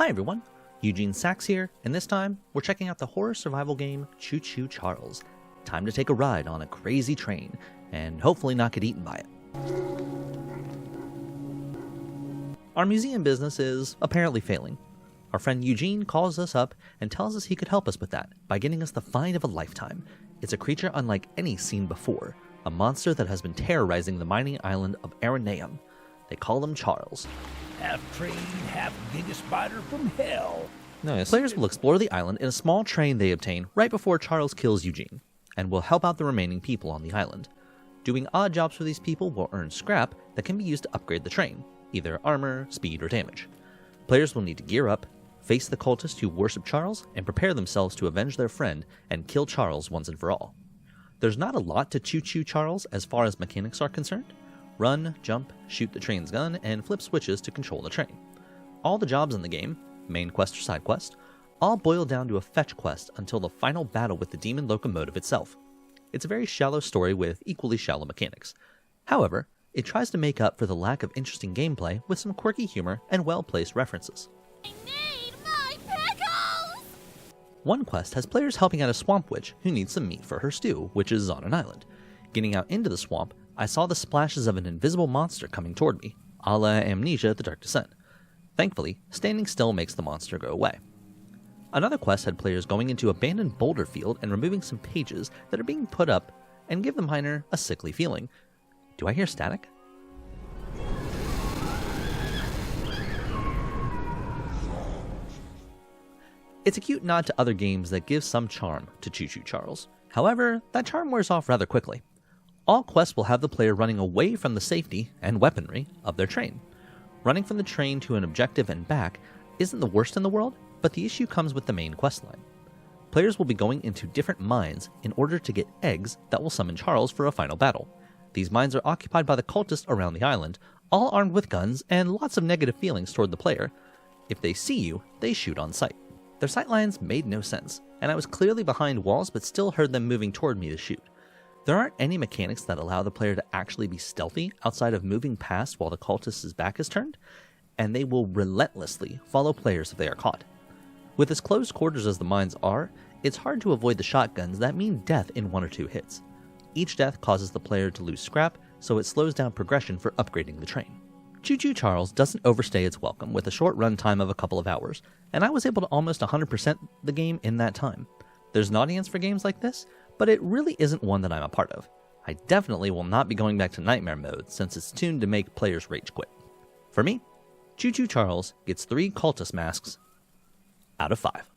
Hi everyone, Eugene Sachs here, and this time we're checking out the horror survival game Choo Choo Charles. Time to take a ride on a crazy train, and hopefully not get eaten by it. Our museum business is apparently failing. Our friend Eugene calls us up and tells us he could help us with that by getting us the find of a lifetime. It's a creature unlike any seen before, a monster that has been terrorizing the mining island of Araneum. They call him Charles. Half train, half giga spider from hell. Nice. Players will explore the island in a small train they obtain right before Charles kills Eugene, and will help out the remaining people on the island. Doing odd jobs for these people will earn scrap that can be used to upgrade the train, either armor, speed, or damage. Players will need to gear up, face the cultists who worship Charles, and prepare themselves to avenge their friend and kill Charles once and for all. There's not a lot to Choo Choo Charles as far as mechanics are concerned. Run, jump, shoot the train's gun, and flip switches to control the train. All the jobs in the game, main quest or side quest, all boil down to a fetch quest until the final battle with the demon locomotive itself. It's a very shallow story with equally shallow mechanics. However, it tries to make up for the lack of interesting gameplay with some quirky humor and well-placed references. I need my pickles! One quest has players helping out a swamp witch who needs some meat for her stew, which is on an island. Getting out into the swamp, I saw the splashes of an invisible monster coming toward me, a la Amnesia: The Dark Descent. Thankfully, standing still makes the monster go away. Another quest had players going into abandoned boulder field and removing some pages that are being put up and give the miner a sickly feeling. Do I hear static? It's a cute nod to other games that gives some charm to Choo Choo Charles. However, that charm wears off rather quickly. All quests will have the player running away from the safety and weaponry of their train. Running from the train to an objective and back isn't the worst in the world, but the issue comes with the main questline. Players will be going into different mines in order to get eggs that will summon Charles for a final battle. These mines are occupied by the cultists around the island, all armed with guns and lots of negative feelings toward the player. If they see you, they shoot on sight. Their sightlines made no sense, and I was clearly behind walls but still heard them moving toward me to shoot. There aren't any mechanics that allow the player to actually be stealthy outside of moving past while the cultist's back is turned, and they will relentlessly follow players if they are caught. With as close quarters as the mines are, it's hard to avoid the shotguns that mean death in 1 or 2 hits. Each death causes the player to lose scrap, so it slows down progression for upgrading the train. Choo Choo Charles doesn't overstay its welcome with a short run time of a couple of hours, and I was able to almost 100% the game in that time. There's an audience for games like this, but it really isn't one that I'm a part of. I definitely will not be going back to Nightmare mode since it's tuned to make players rage quit. For me, Choo Choo Charles gets 3 cultist masks out of 5.